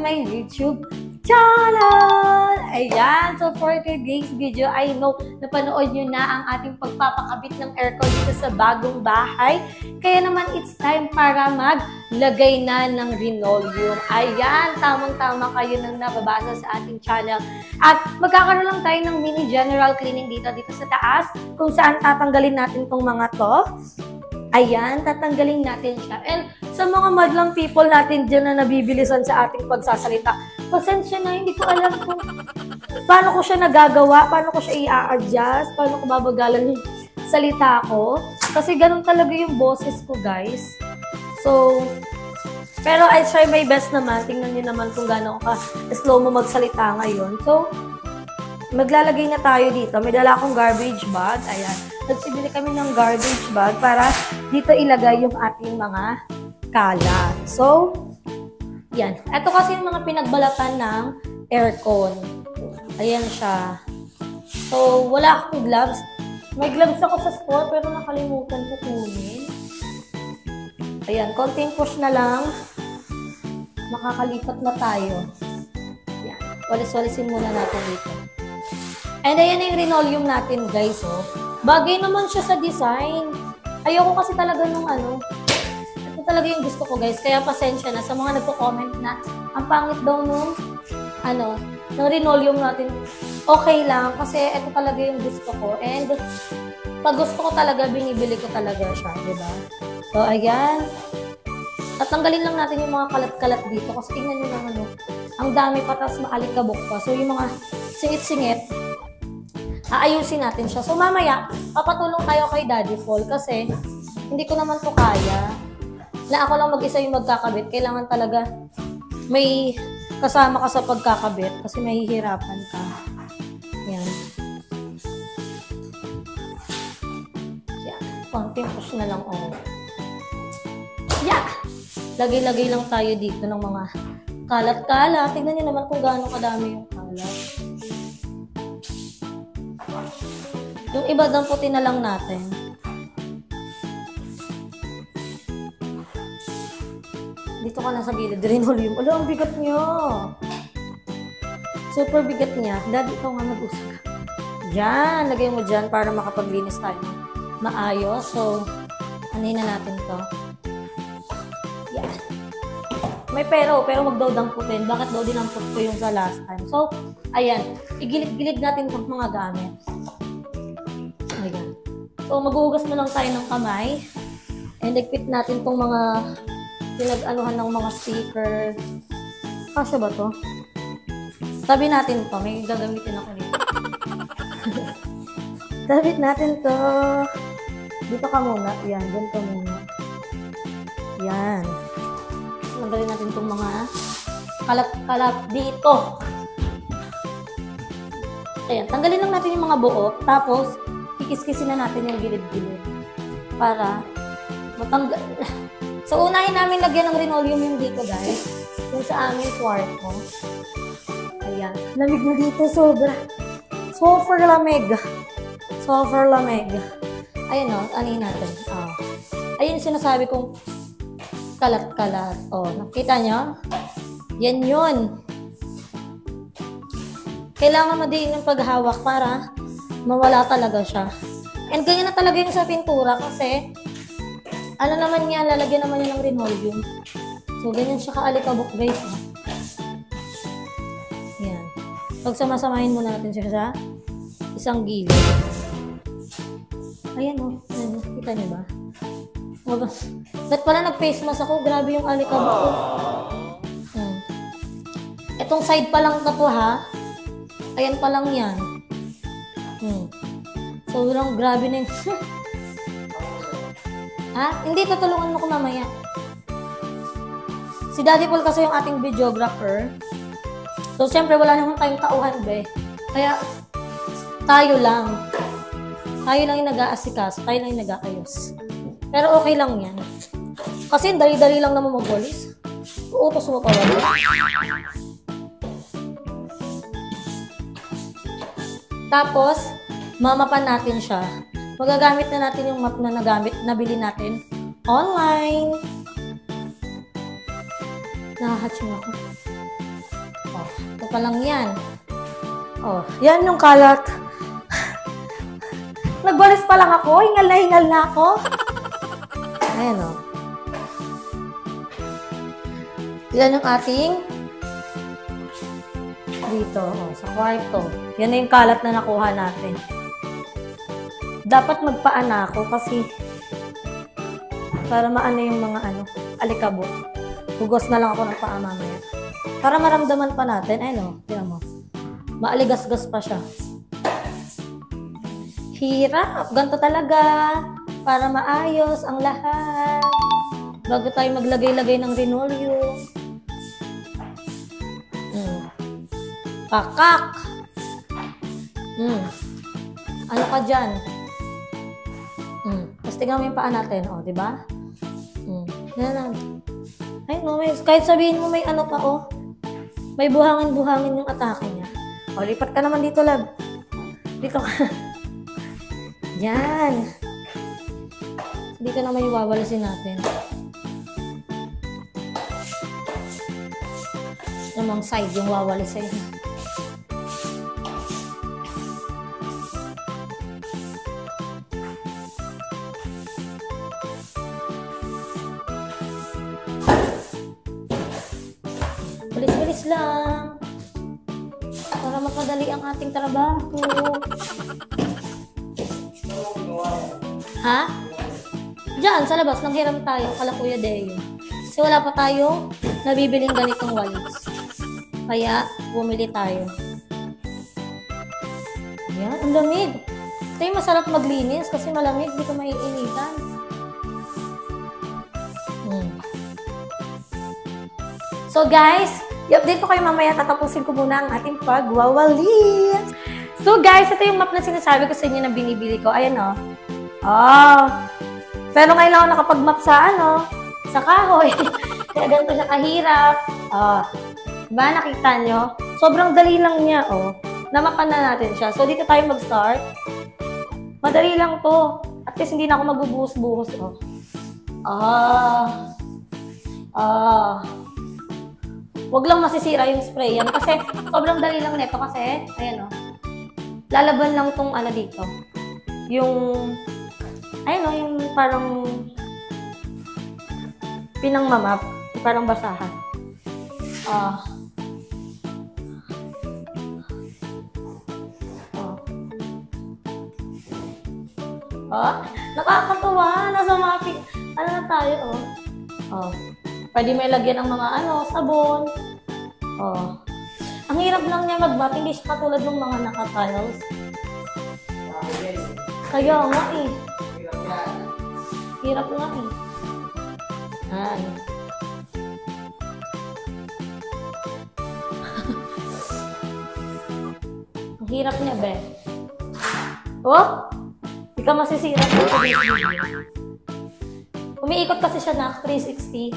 my YouTube channel! Ayan, so for today's video, I know napanood nyo na ang ating pagpapakabit ng aircon dito sa bagong bahay. Kaya naman, it's time para maglagay na ng linoleum. Ayan, tamang-tama kayo nang nababasa sa ating channel. At magkakaroon lang tayo ng mini general cleaning dito sa taas, kung saan tatanggalin natin tong mga to. Ayan, tatanggalin natin siya. And sa mga madlang people natin dyan na nabibilisan sa ating pagsasalita, pasensya na, hindi ko alam kung paano ko siya nagagawa, paano ko siya i-a-adjust, paano ko babagalan yung salita ko. Kasi ganun talaga yung boses ko, guys. So, pero I try my best naman. Tingnan nyo naman kung gano'n ka slow mo magsalita ngayon. So, maglalagay na tayo dito. May dala akong garbage bag. Ayan. Nagsibili kami ng garbage bag para dito ilagay yung ating mga kalat. So, yan. Ito kasi yung mga pinagbalatan ng aircon. Ayan siya. So, wala akong gloves. May gloves ako sa store pero nakalimutan ko kunin. Ayan. Konting push na lang. Makakalipat na tayo. Yan. Walis-walisin muna natin dito. And ayan na yung linoleum natin, guys. Oh. Bagay naman siya sa design. Ayoko kasi talaga nung ano. Ito talaga yung gusto ko, guys. Kaya pasensya na sa mga nagko-comment na ang pangit daw nung ano, ng linoleum natin. Okay lang kasi ito talaga yung gusto ko. And pag gusto ko talaga, binibili ko talaga siya, di ba? So, ayan. At tanggalin lang natin yung mga kalat-kalat dito kasi tingnan nyo lang ano. Ang dami pa, tapos maalikabok pa. So, yung mga singit-singit, aayusin natin siya. So, mamaya, papatulong tayo kay Daddy Paul kasi hindi ko naman to kaya. Na ako lang mag-isa yung magkakabit. Kailangan talaga may kasama ka sa pagkakabit kasi mahihirapan ka. Yan. Yan. Konting push na lang. Oh. Yeah! Lagay-lagay lang tayo dito ng mga kalat-kalat. Tignan nyo naman kung gaano kadami yung kalat. Yung iba damputin na lang natin. Dito ka na sa gilid. Linoleum. Ala, ang bigat niya. Super bigat niya. Dad, ikaw nga mag-usap ka. Yan. Lagay mo dyan para makapaglinis tayo. Maayos. So, anin na natin to. Yan. May pero wag daw damputin. Bakit daw dinamput ko yung sa last time? So, ayan. Igilid-gilid natin itong mga gamit. Ayan. So, maghuhugas na lang tayo ng kamay. And nagpit natin itong mga pinag-anuhan ng mga sticker. Kasya ba to? Tabi natin to. May gagamitin ako dito. Tabi natin to. Dito ka muna. Yan. Ganito muna. Yan. Tanggalin natin itong mga kalat-kalat dito. Ayan. Tanggalin lang natin yung mga buo. Tapos, kikis-kisin na natin yung gilid-gilid. Para matanggal. So, unahin namin lagyan ng linoleum yung dito, guys. Yung sa aming kwarto. Ayan. Lamig na dito, sobra. Super lamig. Super lamig. Ayan o, anin natin. Oh. Ayun sinasabi kong kalat-kalat. Oh, nakita nyo? Yan yun. Kailangan madiin yung paghawak para mawala talaga siya. And ganyan na talaga yung sa pintura kasi ano naman yan, lalagyan naman yan ng linoleum. So, ganyan siya kaalikabok, guys. Yan. Pagsamasamahin muna natin siya sa isang gilid. Ayan o. Oh. Kita niyo ba? Ba't pala nag-face mask ako? Grabe yung alikabok ko. Etong side pa lang na to, ha? Ayan pa lang yan. Sobrang grabe na yung... Ha? Hindi, tutulungan mo ko mamaya. Si Daddy Paul kasi yung ating videographer. So, siyempre, wala naman tayong tauhan, be. Kaya, tayo lang. Tayo lang yung nag-aasikaso. Tayo lang yung nag-aayos. Pero okay lang yan. Kasi, dali-dali lang naman magwalis. Uutos mo pa wala. Tapos, mamapan natin siya. Magagamit na natin yung map na nabili natin online. Nakahatching ako. Ito pa lang yan. Oh, yan yung kalat. Nagwalis pa lang ako. Hingal na ako. Ayan o. Yan yung ating dito, sa kwarto. Yan na yung kalat na nakuha natin. Dapat magpaana ako kasi para maano yung mga alikabok. Hugos na lang ako ng paa mamaya. Para maramdaman pa natin. Ayun o, tingnan mo. Maaligas-gas pa siya. Hirap. Ganito talaga. Para maayos ang lahat. Bago tayo maglagay-lagay ng linoleum. Pakak! Ano ka dyan? Tapos tingnan mo yung paa natin. O, diba? Yan. Ay, no, kahit sabihin mo may ano pa, may buhangin-buhangin yung atake niya. O, lipat ka naman dito, lab. Dito ka. Yan. Dito naman yung wawalasin natin. Namang side yung wawalasin. Bilis-bilis lang. Para mapadali ang ating trabaho. Ha? Diyan, sa labas, nanghiram tayo, kala Kuya Deo. Kasi wala pa tayong nabibiling ganitong walis. Kaya, bumili tayo. Yan, ang lamig. Ito yung masarap maglinis kasi malamig, di ka maiinitan. So guys, i-update ko kayo mamaya, tatapusin ko muna ang ating pagwawalis. So guys, ito yung map na sinasabi ko sa inyo na binibili ko. Ayan o. Pero ngayon lang ako nakapag-map sa kahoy. Kaya ganito siya kahirap. Diba, nakita nyo? Sobrang dali lang niya, Namapan na natin siya. So, dito tayo mag-start. Madali lang to. At least hindi na ako magbubuhos-buhos, Huwag lang masisira yung spray yan. Kasi, sobrang dali lang nito. Kasi, ayan, lalaban lang tong dito. Yung, yung parang pinang-mamap. Parang basahan. Nakakatuwa. Nasa mapping. Ano na tayo, Pwede may lagyan ng mga sabon. Ang hirap lang niya mag-map. Hindi siya katulad ng mga naka-tiles. Kaya nga Hirap nga Ang hirap niya, be. Di ka masisira dito. Umiikot kasi siya na 360.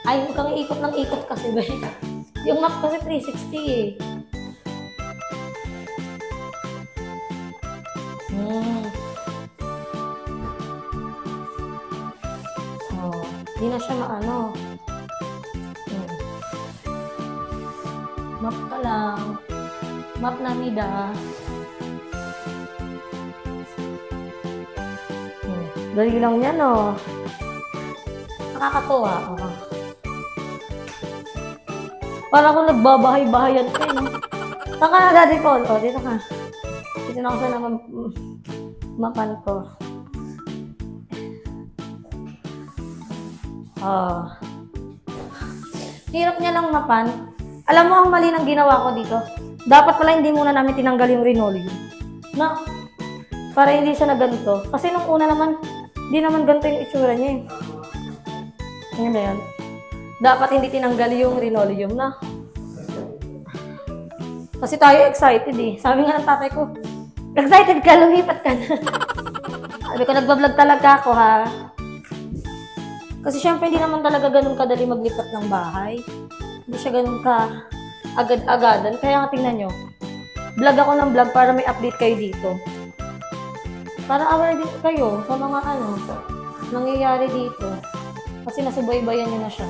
Ay, huwag kang ikot ng ikot kasi, be. Yung map kasi 360 Hindi na siya maano. Map ka lang. Map na mida. Dali lang yan, Nakakatuwa, Para akong nagbabahay-bahayan ka, Saka na, Daddy Paul. Dito ka. Dito na ako sa mapan ko. Hirap niya lang mapan. Alam mo, ang mali ng ginawa ko dito. Dapat pala hindi muna namin tinanggal yung linoleum. Para hindi siya na ganito. Kasi nung una naman, hindi naman ganito yung itsura niya, Ngayon na yan. Dapat hindi tinanggal yung linoleum na. Kasi tayo excited Sabi nga ng tatay ko, excited ka, lumipat ka na. Sabi ko, nagbablog talaga ako, ha? Kasi syempre, hindi naman talaga ganun kadali maglipat ng bahay. Hindi siya ganun ka agad-agadan. Kaya nga tingnan nyo, vlog ako ng vlog para may update kayo dito. Para aware din kayo sa mga nangyayari dito. Kasi nasubaybayan niya na siya.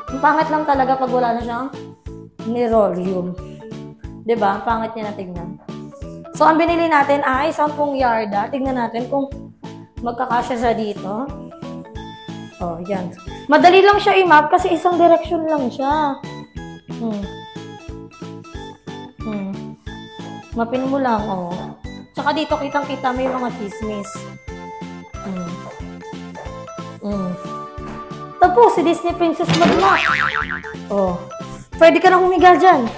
Ang pangit lang talaga pag wala na siyang nirolium. Diba? Ang pangit niya na tignan. So, ang binili natin ay 10 yarda. Tignan natin kung magkakasya siya dito. Yan. Madali lang siya i-map kasi isang direction lang siya. Mapin mo lang, Tsaka dito kitang-kita may mga chismis. Tapos, si Disney Princess mag-map. Pwede ka na humiga dyan.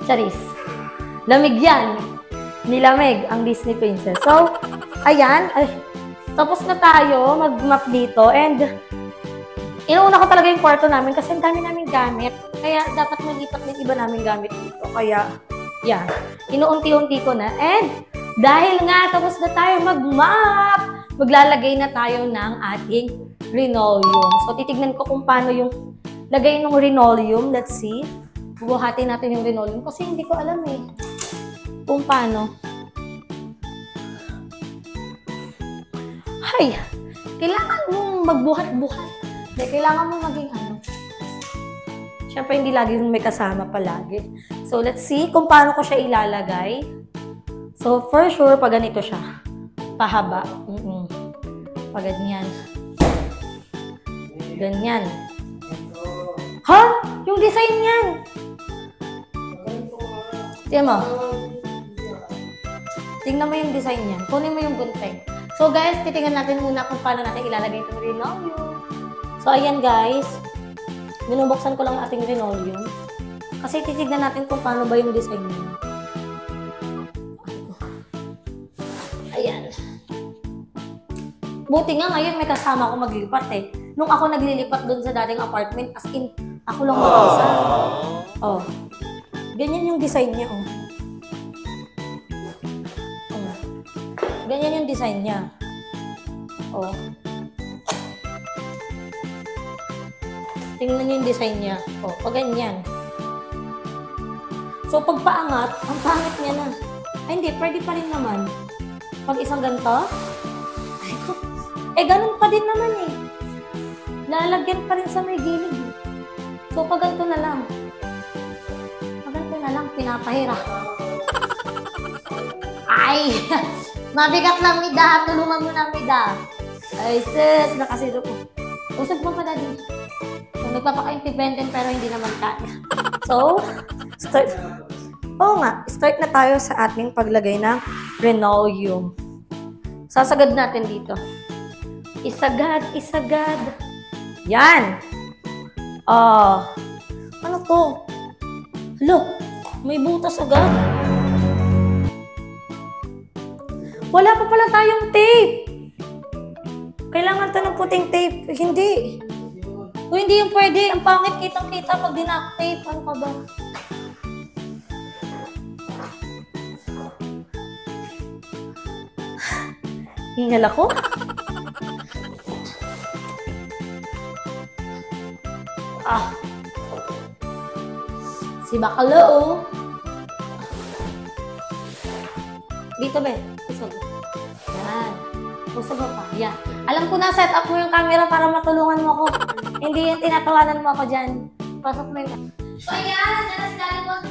Charis. Lamig yan. Nilamig ang Disney Princess. So, ayan. Tapos na tayo mag-map dito. And, inuuna ko talaga yung kwarto namin kasi ang dami namin gamit. Kaya, dapat malipat ng iba namin gamit dito. Kaya, yan. Inuunti-unti ko na. And, dahil nga tapos na tayo mag-map, maglalagay na tayo ng ating linoleum. So, titignan ko kung paano yung lagay ng linoleum. Let's see. Bubuhatin natin yung linoleum kasi hindi ko alam kung paano. Hay! Kailangan mong magbuhat-buhat. Kailangan mong maging Siyempre, hindi lagi may kasama palagi. So, let's see kung paano ko siya ilalagay. So, for sure, pag ganito siya. Pahaba. Pag ganyan. Ganyan. Ha? Yung design niyan. Tingnan mo. Tingnan mo yung design niyan. Kunin mo yung gunting. So, guys, titingnan natin muna kung paano natin ilalagay itong linoleum. So, ayan, guys. Binubuksan ko lang ating linoleum. Kasi titignan natin kung paano ba yung design niya. Ayan. Buti nga ngayon may kasama ako maglilipat Nung ako naglilipat doon sa dating apartment, as in, ako lang mag-isa. Ganyan yung design niya, Ganyan yung design niya. Tingnan niyo yung design niya. Pag ganyan. So, pag paangat, ang pangit niya na. Ay, hindi. Pwede pa rin naman. Pag isang ganito, ganun pa din naman Lalagyan pa rin sa may gilid. So, pag ganito na lang. Pag ganito na lang, pinapahira. Ay! Mabigat lang, Mida. Tulungan mo na, Mida. Ay, sis. Nakasiro ko. Usog mo pa, Daddy. So, nagpapaka-independent pero hindi naman kaya. So, start. Start na tayo sa ating paglagay ng linoleum. Sasagad natin dito. Isagad. Yan! Ano to? Hello, may butas agad. Wala pa pala tayong tape. Kailangan to ng puting tape. Hindi. Hindi yung pwede. Ang pangit kitang-kita pag dinak-tape. Ano ka ba? Hingal ako? Si Bakalo, Dito, Ben. Usog. Yan. Usog mo pa. Yan. Alam ko na, set up mo yung camera para matulungan mo ako. Hindi yung tinatawanan mo ako dyan. Pasok mo yung... So, ayan. Diyan na si Daddy Walt.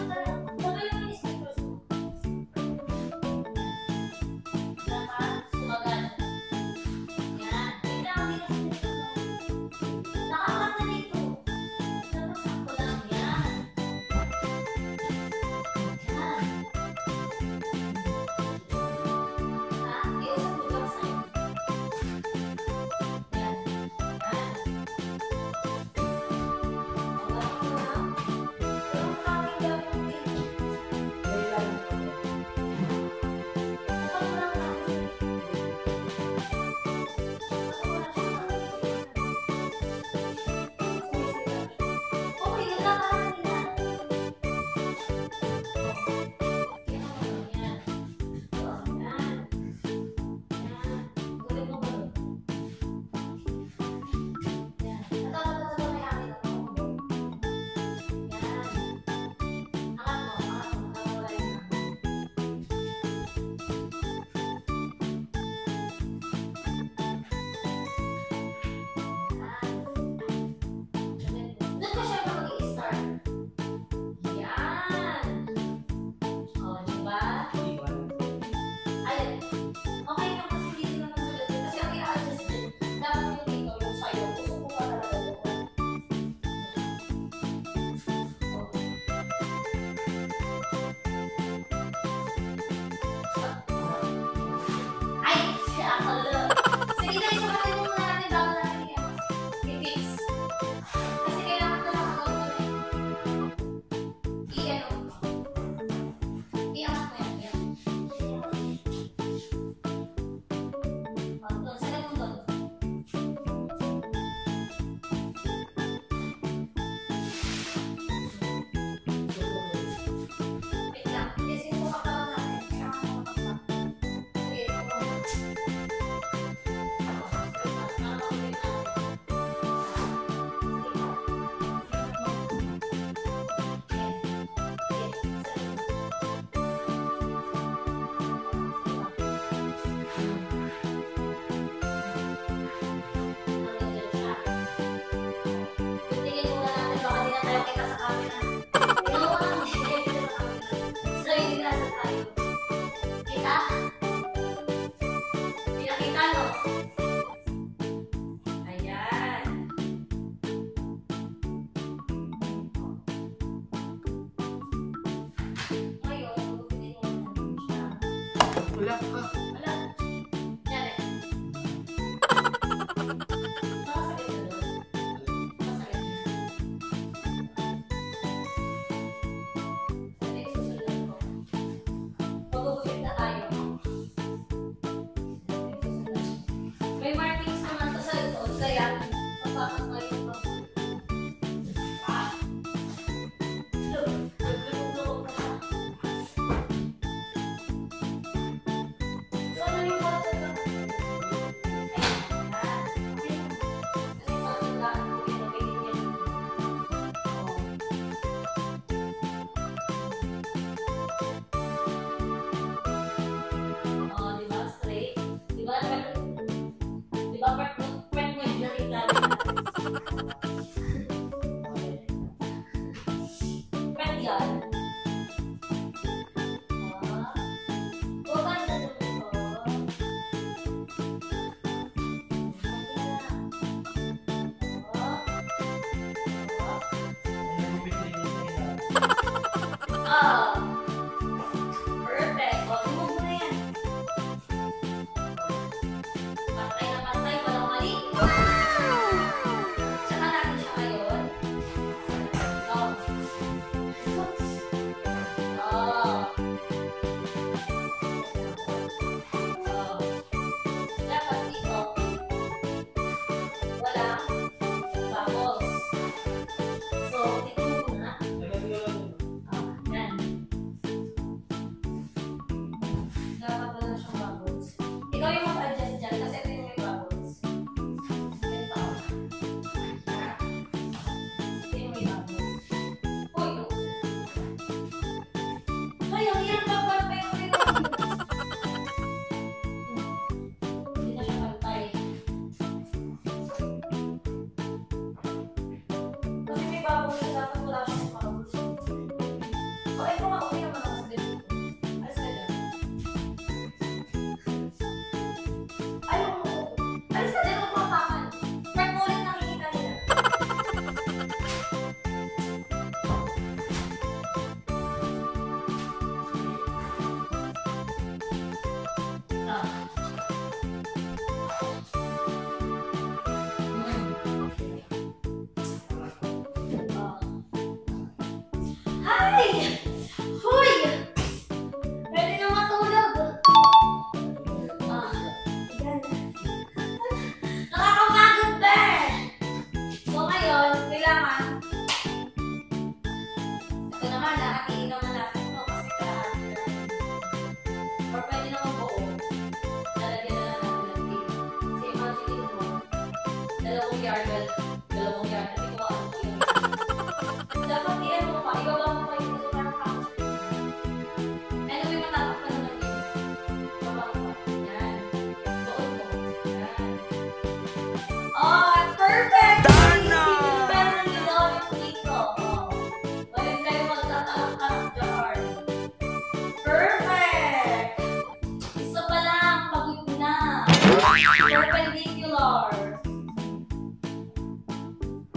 Perpendicular.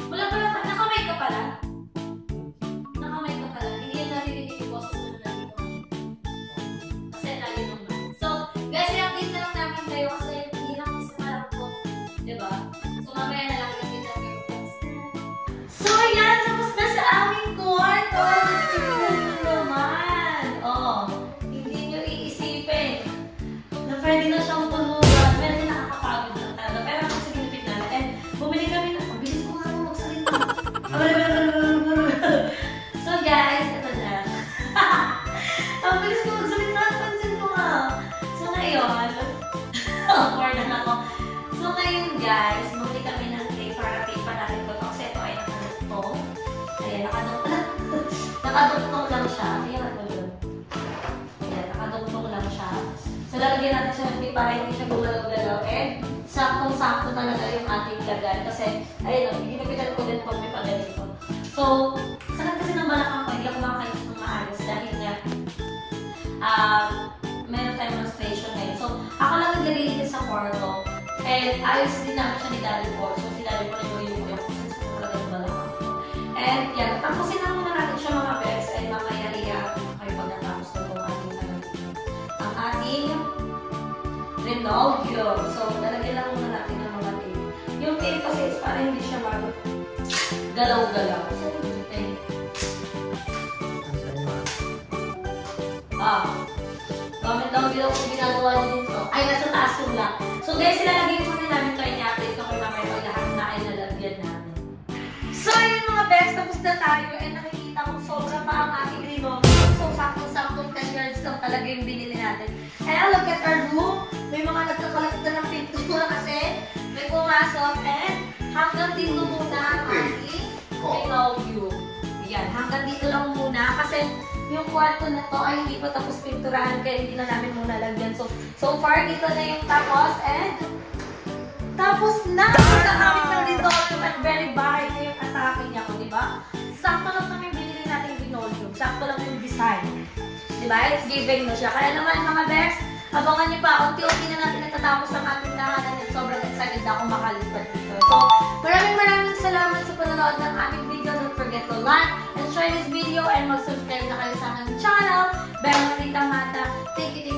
Wala pala, nakamay ka pala. Nakamay ka pala. Hindi yan narinig yung boses mo na dito. Kasi lagi naman. So, guys, i-update na lang namin kayo kasi hindi lang kasi marap po. Diba? So, mamaya na lang i-update na kayo. So, yan. Tapos na sa aming kwarto. Tignan naman. Oh, hindi nyo iisipin na pwede na siyang tulugan. Medyo nakakapagod lang talaga. Pero kasi ginupit namin. And bumili kami na. Bilis ko nga nung magsalita. So guys, ito na. Ang bilis ko magsalita. Pansin ko nga. So ngayon, awkward na ako. So ngayon guys, bumili kami ng cake para cake pa natin ko. Kasi ito ay nakadugtong. Ayan, nakadugtong lang siya. Ayan, ako yun. Ayan, nakadugtong lang siya. So, lalagyan natin siya ng para hindi siya gumalaw-galaw. And, saktong-sakto talaga yung ating lagay. Kasi, ayun, ginapitan ko din pag may paganito. So, sakit kasi ng balakang ko, hindi ako makakayos ng maayos. Dahil nga, meron tayong menstruation ngayon. So, ako lang naglilinis sa kwarto. And, ayos din namin siya ni Daddy Paul. So, si Daddy Paul yung kung saan sa talaga yung balakang ko. And, yan, tapusin na muna natin siya mga best. And, mamaya i-update kayo pagkatapos na itong ating Rinaldo. So, lalagyan lang muna natin ng mga tape. Yung tape kasi is para hindi siya galaw-galaw. So, yung tape. Comment down below kung ginagawa nyo dito. Ay, nasa taas ko lang. So, guys, ilalagay muna namin ito. I-update ko kung namin pag lahat na ay nalagyan yung binili natin. And look at our room. May mga nagkakalat na ng pintura kasi may pumasok. And hanggang dito muna ang ating I love you. Yan, hanggang dito lang muna kasi yung kwarto na to ay hindi pa tapos pinturahan kaya hindi na namin muna lagyan. So far, dito na yung tapos and tapos na sa amin ng Lindolium at very bahay na yung atake niya ko, diba? Sakto lang namin binili natin yung Lindolium. Sakto lang yung design. Diba? It's giving na siya. Kaya naman mga best, abangan niyo pa. Unti-unti na natin natatapos ang ating nahanan at sobrang excited na ako makalipat dito. So, maraming salamat sa panonood ng aming video. Don't forget to like and share this video and mag-subscribe na kayo sa aking channel. Bella Marita Mata. Thank you.